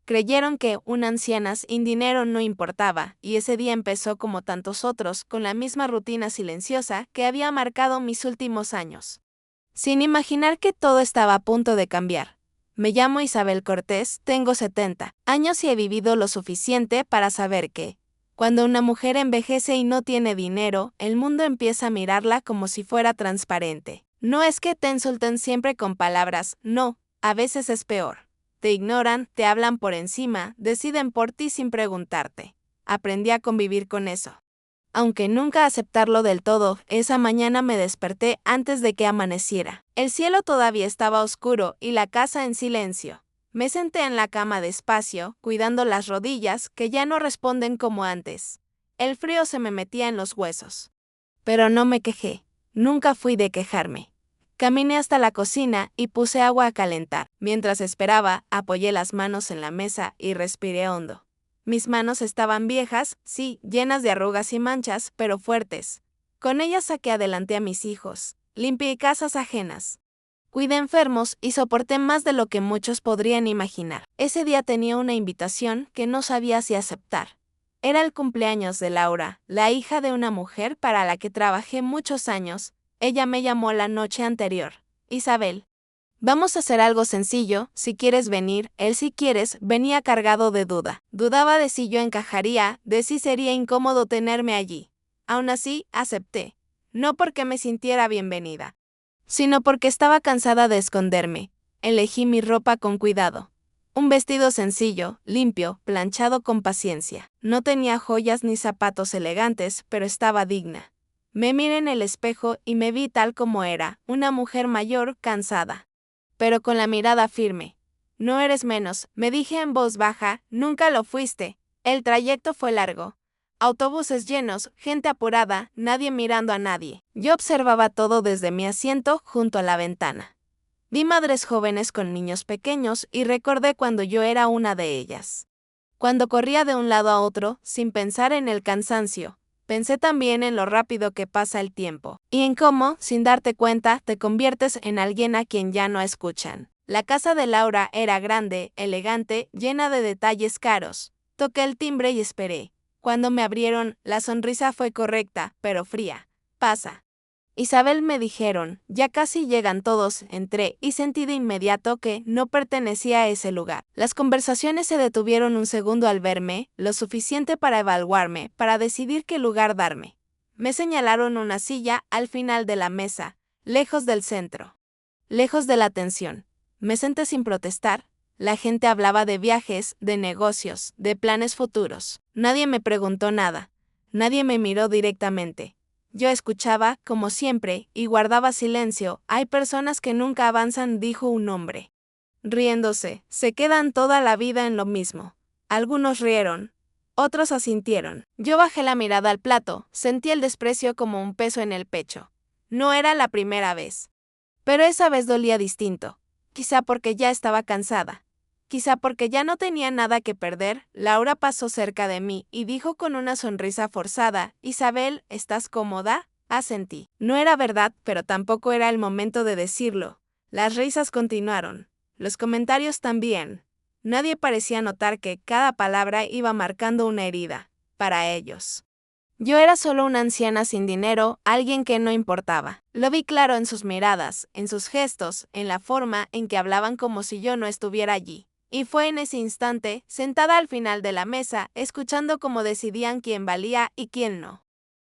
Creyeron que una anciana sin dinero no importaba, y ese día empezó como tantos otros, con la misma rutina silenciosa que había marcado mis últimos años. Sin imaginar que todo estaba a punto de cambiar. Me llamo Isabel Cortés, tengo 70 años y he vivido lo suficiente para saber que, cuando una mujer envejece y no tiene dinero, el mundo empieza a mirarla como si fuera transparente. No es que te insulten siempre con palabras, no, a veces es peor. Te ignoran, te hablan por encima, deciden por ti sin preguntarte. Aprendí a convivir con eso. Aunque nunca aceptarlo del todo, esa mañana me desperté antes de que amaneciera. El cielo todavía estaba oscuro y la casa en silencio. Me senté en la cama despacio, cuidando las rodillas que ya no responden como antes. El frío se me metía en los huesos. Pero no me quejé. Nunca fui de quejarme. Caminé hasta la cocina y puse agua a calentar. Mientras esperaba, apoyé las manos en la mesa y respiré hondo. Mis manos estaban viejas, sí, llenas de arrugas y manchas, pero fuertes. Con ellas saqué adelante a mis hijos. Limpié casas ajenas. Cuidé enfermos y soporté más de lo que muchos podrían imaginar. Ese día tenía una invitación que no sabía si aceptar. Era el cumpleaños de Laura, la hija de una mujer para la que trabajé muchos años. Ella me llamó la noche anterior. Isabel, vamos a hacer algo sencillo, si quieres venir. Él si quieres venía cargado de duda. Dudaba de si yo encajaría, de si sería incómodo tenerme allí. Aún así, acepté. No porque me sintiera bienvenida, sino porque estaba cansada de esconderme. Elegí mi ropa con cuidado. Un vestido sencillo, limpio, planchado con paciencia. No tenía joyas ni zapatos elegantes, pero estaba digna. Me miré en el espejo y me vi tal como era, una mujer mayor, cansada, pero con la mirada firme. No eres menos, me dije en voz baja, nunca lo fuiste. El trayecto fue largo. Autobuses llenos, gente apurada, nadie mirando a nadie. Yo observaba todo desde mi asiento junto a la ventana. Vi madres jóvenes con niños pequeños y recordé cuando yo era una de ellas. Cuando corría de un lado a otro, sin pensar en el cansancio. Pensé también en lo rápido que pasa el tiempo, y en cómo, sin darte cuenta, te conviertes en alguien a quien ya no escuchan. La casa de Laura era grande, elegante, llena de detalles caros. Toqué el timbre y esperé. Cuando me abrieron, la sonrisa fue correcta, pero fría. Pasa. Isabel, me dijeron, ya casi llegan todos. Entré y sentí de inmediato que no pertenecía a ese lugar. Las conversaciones se detuvieron un segundo al verme, lo suficiente para evaluarme, para decidir qué lugar darme. Me señalaron una silla al final de la mesa, lejos del centro, lejos de la atención. Me senté sin protestar. La gente hablaba de viajes, de negocios, de planes futuros. Nadie me preguntó nada. Nadie me miró directamente. Yo escuchaba, como siempre, y guardaba silencio. Hay personas que nunca avanzan, dijo un hombre. Riéndose, se quedan toda la vida en lo mismo. Algunos rieron. Otros asintieron. Yo bajé la mirada al plato, sentí el desprecio como un peso en el pecho. No era la primera vez. Pero esa vez dolía distinto. Quizá porque ya estaba cansada. Quizá porque ya no tenía nada que perder. Laura pasó cerca de mí y dijo con una sonrisa forzada, Isabel, ¿estás cómoda? Asentí. No era verdad, pero tampoco era el momento de decirlo. Las risas continuaron. Los comentarios también. Nadie parecía notar que cada palabra iba marcando una herida. Para ellos. Yo era solo una anciana sin dinero, alguien que no importaba. Lo vi claro en sus miradas, en sus gestos, en la forma en que hablaban como si yo no estuviera allí. Y fue en ese instante, sentada al final de la mesa, escuchando cómo decidían quién valía y quién no.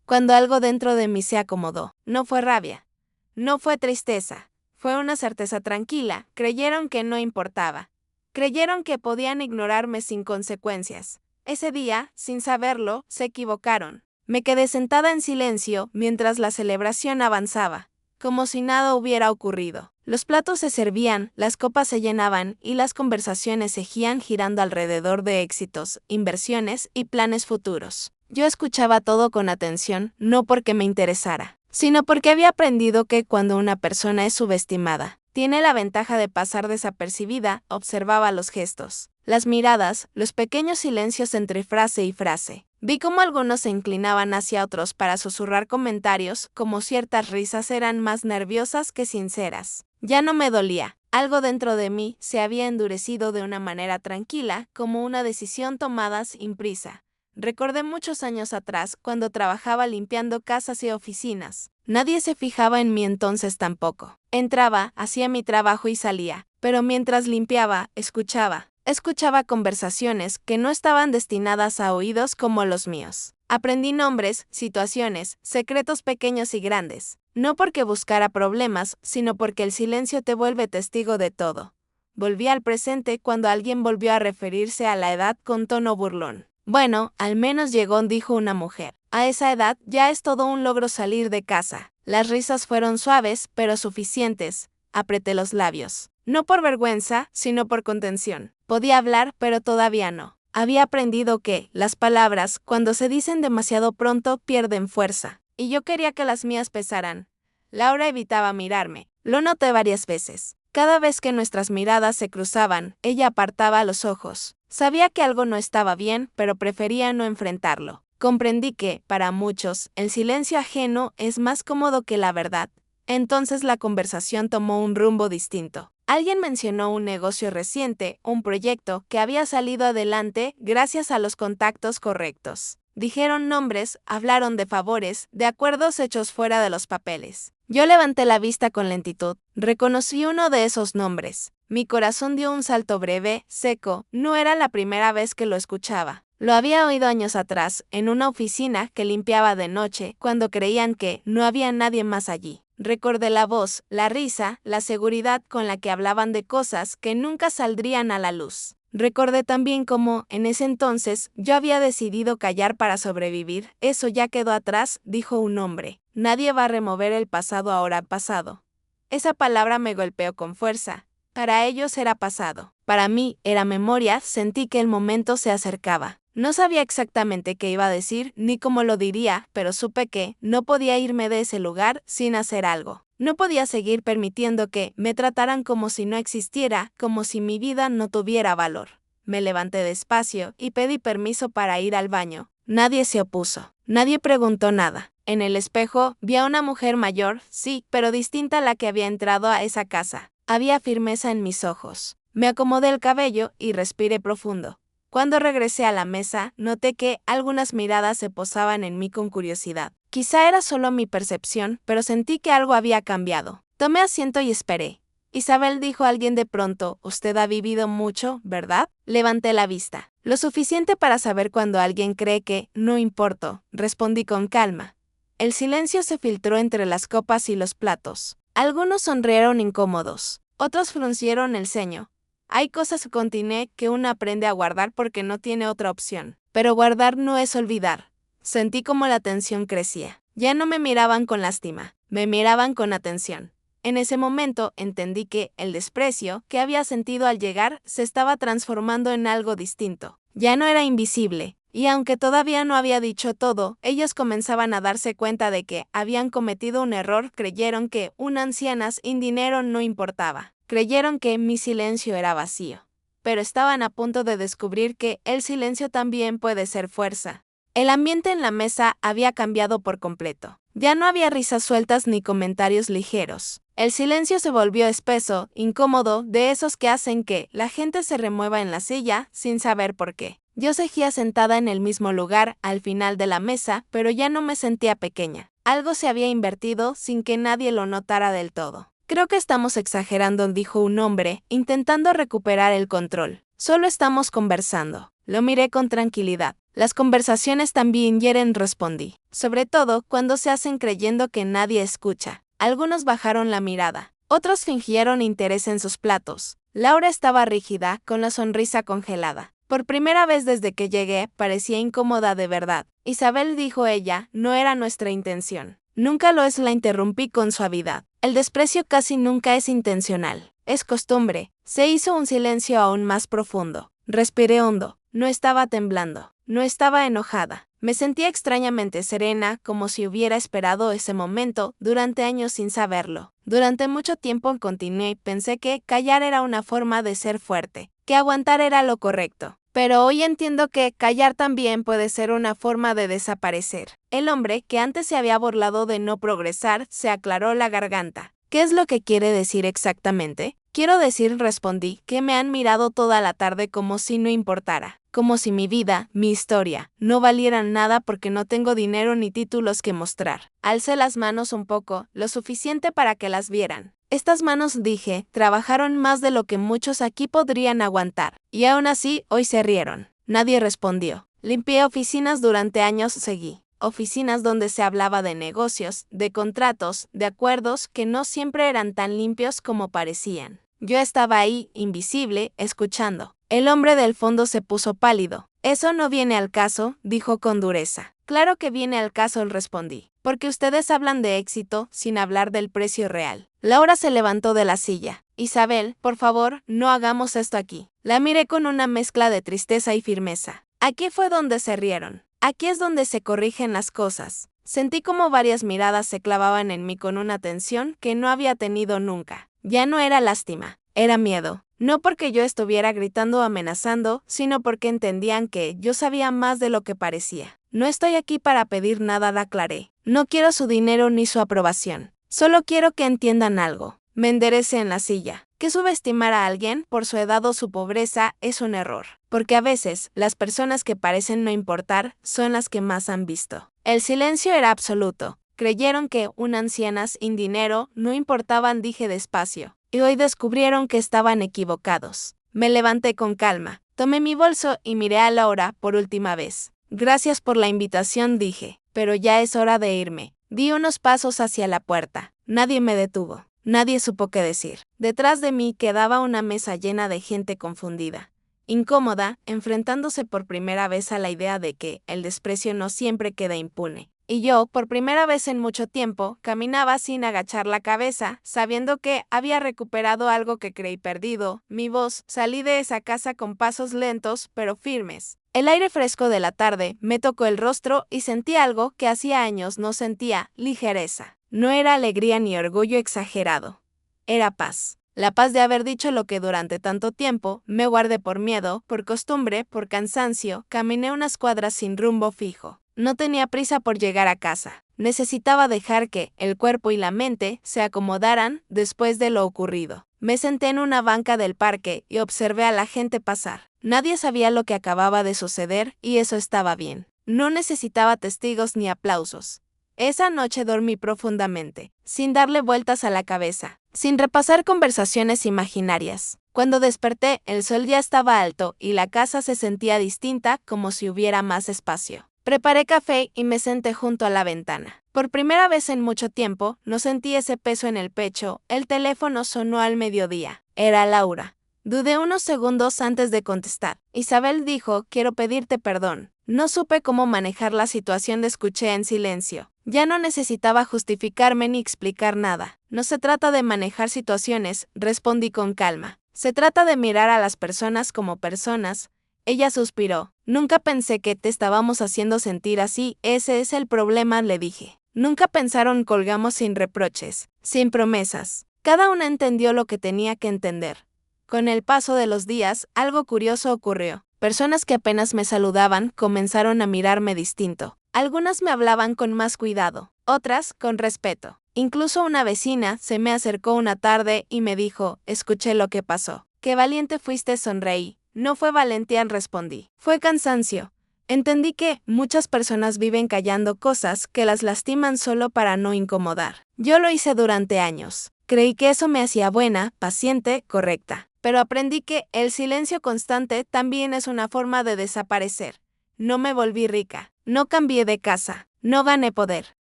Cuando algo dentro de mí se acomodó. No fue rabia. No fue tristeza. Fue una certeza tranquila. Creyeron que no importaba. Creyeron que podían ignorarme sin consecuencias. Ese día, sin saberlo, se equivocaron. Me quedé sentada en silencio mientras la celebración avanzaba, como si nada hubiera ocurrido. Los platos se servían, las copas se llenaban y las conversaciones seguían girando alrededor de éxitos, inversiones y planes futuros. Yo escuchaba todo con atención, no porque me interesara, sino porque había aprendido que cuando una persona es subestimada, tiene la ventaja de pasar desapercibida. Observaba los gestos, las miradas, los pequeños silencios entre frase y frase. Vi cómo algunos se inclinaban hacia otros para susurrar comentarios, como ciertas risas eran más nerviosas que sinceras. Ya no me dolía. Algo dentro de mí se había endurecido de una manera tranquila, como una decisión tomada sin prisa. Recordé muchos años atrás, cuando trabajaba limpiando casas y oficinas. Nadie se fijaba en mí entonces tampoco. Entraba, hacía mi trabajo y salía, pero mientras limpiaba, escuchaba. Escuchaba conversaciones que no estaban destinadas a oídos como los míos. Aprendí nombres, situaciones, secretos pequeños y grandes. No porque buscara problemas, sino porque el silencio te vuelve testigo de todo. Volví al presente cuando alguien volvió a referirse a la edad con tono burlón. Bueno, al menos llegó, dijo una mujer. A esa edad ya es todo un logro salir de casa. Las risas fueron suaves, pero suficientes. Apreté los labios. No por vergüenza, sino por contención. Podía hablar, pero todavía no. Había aprendido que las palabras, cuando se dicen demasiado pronto, pierden fuerza. Y yo quería que las mías pesaran. Laura evitaba mirarme. Lo noté varias veces. Cada vez que nuestras miradas se cruzaban, ella apartaba los ojos. Sabía que algo no estaba bien, pero prefería no enfrentarlo. Comprendí que, para muchos, el silencio ajeno es más cómodo que la verdad. Entonces la conversación tomó un rumbo distinto. Alguien mencionó un negocio reciente, un proyecto que había salido adelante gracias a los contactos correctos. Dijeron nombres, hablaron de favores, de acuerdos hechos fuera de los papeles. Yo levanté la vista con lentitud. Reconocí uno de esos nombres. Mi corazón dio un salto breve, seco. No era la primera vez que lo escuchaba. Lo había oído años atrás, en una oficina que limpiaba de noche, cuando creían que no había nadie más allí. Recordé la voz, la risa, la seguridad con la que hablaban de cosas que nunca saldrían a la luz. Recordé también cómo, en ese entonces, yo había decidido callar para sobrevivir. Eso ya quedó atrás, dijo un hombre. Nadie va a remover el pasado ahora pasado. Esa palabra me golpeó con fuerza. Para ellos era pasado. Para mí era memoria. Sentí que el momento se acercaba. No sabía exactamente qué iba a decir ni cómo lo diría, pero supe que no podía irme de ese lugar sin hacer algo. No podía seguir permitiendo que me trataran como si no existiera, como si mi vida no tuviera valor. Me levanté despacio y pedí permiso para ir al baño. Nadie se opuso. Nadie preguntó nada. En el espejo vi a una mujer mayor, sí, pero distinta a la que había entrado a esa casa. Había firmeza en mis ojos. Me acomodé el cabello y respiré profundo. Cuando regresé a la mesa, noté que algunas miradas se posaban en mí con curiosidad. Quizá era solo mi percepción, pero sentí que algo había cambiado. Tomé asiento y esperé. Isabel, dijo alguien de pronto, usted ha vivido mucho, ¿verdad? Levanté la vista. Lo suficiente para saber cuando alguien cree que no importo, respondí con calma. El silencio se filtró entre las copas y los platos. Algunos sonrieron incómodos, otros fruncieron el ceño. Hay cosas, continué, que uno aprende a guardar porque no tiene otra opción. Pero guardar no es olvidar. Sentí como la tensión crecía. Ya no me miraban con lástima, me miraban con atención. En ese momento entendí que el desprecio que había sentido al llegar se estaba transformando en algo distinto. Ya no era invisible, y aunque todavía no había dicho todo, ellos comenzaban a darse cuenta de que habían cometido un error. Creyeron que una anciana sin dinero no importaba. Creyeron que mi silencio era vacío. Pero estaban a punto de descubrir que el silencio también puede ser fuerza. El ambiente en la mesa había cambiado por completo. Ya no había risas sueltas ni comentarios ligeros. El silencio se volvió espeso, incómodo, de esos que hacen que la gente se remueva en la silla sin saber por qué. Yo seguía sentada en el mismo lugar, al final de la mesa, pero ya no me sentía pequeña. Algo se había invertido sin que nadie lo notara del todo. Creo que estamos exagerando, dijo un hombre, intentando recuperar el control. Solo estamos conversando. Lo miré con tranquilidad. Las conversaciones también hieren, respondí. Sobre todo cuando se hacen creyendo que nadie escucha. Algunos bajaron la mirada. Otros fingieron interés en sus platos. Laura estaba rígida, con la sonrisa congelada. Por primera vez desde que llegué, parecía incómoda de verdad. Isabel, dijo ella, no era nuestra intención. Nunca lo es, la interrumpí con suavidad. El desprecio casi nunca es intencional. Es costumbre. Se hizo un silencio aún más profundo. Respiré hondo. No estaba temblando. No estaba enojada. Me sentía extrañamente serena, como si hubiera esperado ese momento durante años sin saberlo. Durante mucho tiempo, continué, pensé que callar era una forma de ser fuerte, que aguantar era lo correcto. Pero hoy entiendo que callar también puede ser una forma de desaparecer. El hombre, que antes se había burlado de no progresar, se aclaró la garganta. ¿Qué es lo que quiere decir exactamente? Quiero decir, respondí, que me han mirado toda la tarde como si no importara, como si mi vida, mi historia, no valieran nada porque no tengo dinero ni títulos que mostrar. Alcé las manos un poco, lo suficiente para que las vieran. Estas manos, dije, trabajaron más de lo que muchos aquí podrían aguantar, y aún así hoy se rieron. Nadie respondió. Limpié oficinas durante años, seguí. Oficinas donde se hablaba de negocios, de contratos, de acuerdos que no siempre eran tan limpios como parecían. Yo estaba ahí, invisible, escuchando. El hombre del fondo se puso pálido. Eso no viene al caso, dijo con dureza. Claro que viene al caso, respondí, porque ustedes hablan de éxito sin hablar del precio real. Laura se levantó de la silla. Isabel, por favor, no hagamos esto aquí. La miré con una mezcla de tristeza y firmeza. Aquí fue donde se rieron. Aquí es donde se corrigen las cosas. Sentí como varias miradas se clavaban en mí con una tensión que no había tenido nunca. Ya no era lástima, era miedo. No porque yo estuviera gritando o amenazando, sino porque entendían que yo sabía más de lo que parecía. No estoy aquí para pedir nada, aclaré. No quiero su dinero ni su aprobación. Solo quiero que entiendan algo. Me enderecé en la silla. Que subestimar a alguien por su edad o su pobreza es un error, porque a veces las personas que parecen no importar son las que más han visto. El silencio era absoluto. Creyeron que unas ancianas sin dinero no importaban, dije despacio, y hoy descubrieron que estaban equivocados. Me levanté con calma, tomé mi bolso y miré a Laura por última vez. Gracias por la invitación, dije, pero ya es hora de irme. Di unos pasos hacia la puerta. Nadie me detuvo. Nadie supo qué decir. Detrás de mí quedaba una mesa llena de gente confundida, incómoda, enfrentándose por primera vez a la idea de que el desprecio no siempre queda impune. Y yo, por primera vez en mucho tiempo, caminaba sin agachar la cabeza, sabiendo que había recuperado algo que creí perdido, mi voz. Salí de esa casa con pasos lentos, pero firmes. El aire fresco de la tarde me tocó el rostro y sentí algo que hacía años no sentía, ligereza. No era alegría ni orgullo exagerado. Era paz. La paz de haber dicho lo que durante tanto tiempo me guardé por miedo, por costumbre, por cansancio. Caminé unas cuadras sin rumbo fijo. No tenía prisa por llegar a casa. Necesitaba dejar que el cuerpo y la mente se acomodaran después de lo ocurrido. Me senté en una banca del parque y observé a la gente pasar. Nadie sabía lo que acababa de suceder y eso estaba bien. No necesitaba testigos ni aplausos. Esa noche dormí profundamente, sin darle vueltas a la cabeza, sin repasar conversaciones imaginarias. Cuando desperté, el sol ya estaba alto y la casa se sentía distinta, como si hubiera más espacio. Preparé café y me senté junto a la ventana. Por primera vez en mucho tiempo, no sentí ese peso en el pecho. El teléfono sonó al mediodía. Era Laura. Dudé unos segundos antes de contestar. Isabel dijo, quiero pedirte perdón. No supe cómo manejar la situación, escuché en silencio. Ya no necesitaba justificarme ni explicar nada. No se trata de manejar situaciones, respondí con calma. Se trata de mirar a las personas como personas. Ella suspiró. Nunca pensé que te estábamos haciendo sentir así. Ese es el problema, le dije. Nunca pensaron, colgamos sin reproches, sin promesas. Cada una entendió lo que tenía que entender. Con el paso de los días, algo curioso ocurrió. Personas que apenas me saludaban comenzaron a mirarme distinto. Algunas me hablaban con más cuidado, otras con respeto. Incluso una vecina se me acercó una tarde y me dijo, escuché lo que pasó. Qué valiente fuiste, sonreí. No fue valentía, respondí. Fue cansancio. Entendí que muchas personas viven callando cosas que las lastiman solo para no incomodar. Yo lo hice durante años. Creí que eso me hacía buena, paciente, correcta. Pero aprendí que el silencio constante también es una forma de desaparecer. No me volví rica, no cambié de casa, no gané poder,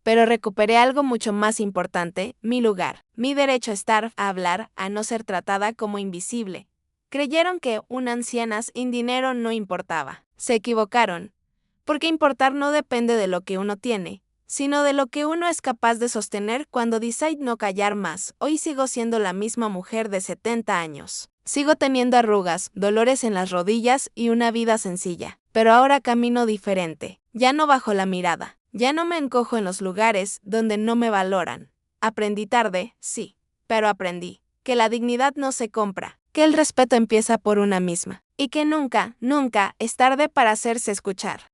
pero recuperé algo mucho más importante, mi lugar, mi derecho a estar, a hablar, a no ser tratada como invisible. Creyeron que una anciana sin dinero no importaba. Se equivocaron, porque importar no depende de lo que uno tiene, sino de lo que uno es capaz de sostener cuando decide no callar más. Hoy sigo siendo la misma mujer de 70 años. Sigo teniendo arrugas, dolores en las rodillas y una vida sencilla. Pero ahora camino diferente. Ya no bajo la mirada. Ya no me encojo en los lugares donde no me valoran. Aprendí tarde, sí, pero aprendí que la dignidad no se compra, que el respeto empieza por una misma, y que nunca, nunca es tarde para hacerse escuchar.